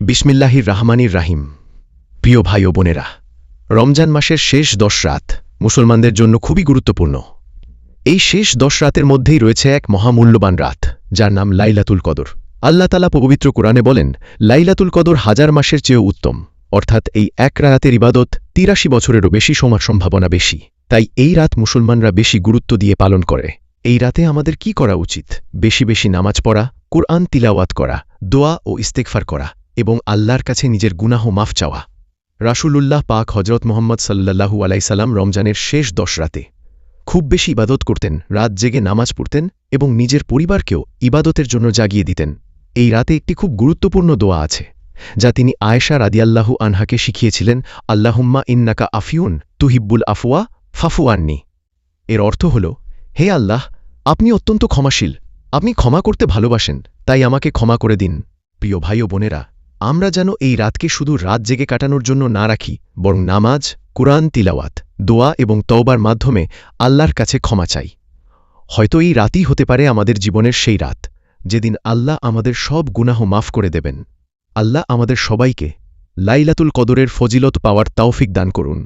বিসমিল্লাহির রাহমানির রাহিম। প্রিয় ভাই ও বোনেরা, রমজান মাসের শেষ 10 রাত মুসলমানদের জন্য খুবই গুরুত্বপূর্ণ। এই শেষ 10 রাতের মধ্যেই রয়েছে এক মহামূল্যবান রাত, যার নাম লাইলাতুল কদর। আল্লাহ তাআলা পবিত্র কোরআনে বলেন, লাইলাতুল কদর 1000 মাসের চেয়েও উত্তম, অর্থাৎ এই এক রাতের ইবাদত 83 বছরেরও বেশি সময় সম্ভাবনা বেশি। তাই এই রাত মুসলমানরা বেশি গুরুত্ব দিয়ে পালন করে। এই রাতে আমাদের কি করা উচিত? বেশি বেশি নামাজ পড়া, কুরআন তিলাওয়াত করা, দোয়া ও ইস্তেগফার করা এবং আল্লাহর কাছে নিজের গুনাহ মাফ চাওয়া। রাসূলুল্লাহ পাক হযরত মুহাম্মদ সাল্লাল্লাহু আলাইহি সাল্লাম রমজানের শেষ 10 রাতে খুব বেশি ইবাদত করতেন, রাত জেগে নামাজ পড়তেন এবং নিজের পরিবারকেও ইবাদতের জন্য জাগিয়ে দিতেন। এই রাতে একটি খুব গুরুত্বপূর্ণ দোয়া আছে, যা তিনি আয়েশা রাদিয়াল্লাহু আনহাকে শিখিয়েছিলেন, আল্লাহুম্মা ইন্নাকা আফিউন তুহিব্বুল আফওয়া ফাফু আন্নি। এর অর্থ হল, হে আল্লাহ, আপনি অত্যন্ত ক্ষমাশীল, আপনি ক্ষমা করতে ভালোবাসেন, তাই আমাকে ক্ষমা করে দিন। প্রিয় ভাই ও বোনেরা, আমরা যেন এই রাতকে শুধু রাত জেগে কাটানোর জন্য না রাখি, বরং নামাজ, কুরআন তিলাওয়াত, দোয়া এবং তওবার মাধ্যমে আল্লাহর কাছে ক্ষমা চাই। হয়তো এই রাতই হতে পারে আমাদের জীবনের সেই রাত, যেদিন আল্লাহ আমাদের সব গুনাহ মাফ করে দেবেন। আল্লাহ আমাদের সবাইকে লাইলাতুল কদরের ফজিলত পাওয়ার তৌফিক দান করুন,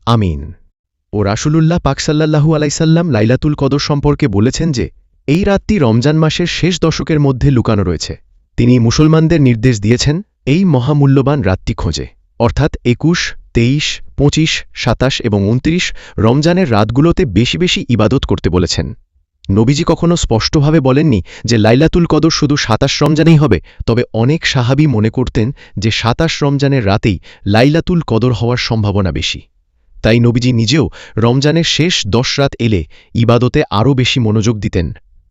আমিন। ও রাসূলুল্লাহ পাক সাল্লাল্লাহু আলাইহি সাল্লাম লাইলাতুল কদর সম্পর্কে বলেছেন যে, এই রাতটি রমজান মাসের শেষ দশকের মধ্যে লুকানো রয়েছে। তিনি মুসলমানদের নির্দেশ দিয়েছেন এই মহামূল্যবান রাতটি খোঁজে, অর্থাৎ 21, 23, 25, 27 এবং 29 রমজানের রাতগুলোতে বেশি বেশি ইবাদত করতে বলেছেন। নবীজি কখনো স্পষ্টভাবে বলেননি যে লাইলাতুল কদর শুধু 27 রমজানেই হবে, তবে অনেক সাহাবী মনে করতেন যে 27 রমজানের রাতেই লাইলাতুল কদর হওয়ার সম্ভাবনা বেশি। তাই নবীজি নিজেও রমজানের শেষ 10 রাত এলে ইবাদতে আরও বেশি মনোযোগ দিতেন,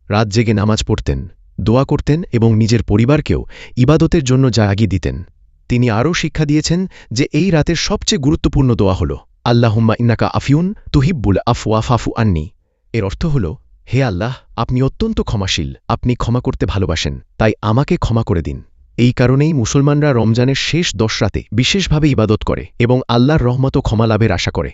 রাত জেগে নামাজ পড়তেন, দোয়া করতেন এবং নিজের পরিবারকেও ইবাদতের জন্য জাগিয়ে দিতেন। তিনি আরও শিক্ষা দিয়েছেন যে এই রাতের সবচেয়ে গুরুত্বপূর্ণ দোয়া হল, আল্লাহুম্মা ইন্নাকা আফিউন তুহিব্বুল আফওয়া ফাফু আন্নি। এর অর্থ হল, হে আল্লাহ, আপনি অত্যন্ত ক্ষমাশীল, আপনি ক্ষমা করতে ভালোবাসেন, তাই আমাকে ক্ষমা করে দিন। এই কারণেই মুসলমানরা রমজানের শেষ 10 রাতে বিশেষভাবে ইবাদত করে এবং আল্লাহর রহমত ও ক্ষমা লাভের আশা করে।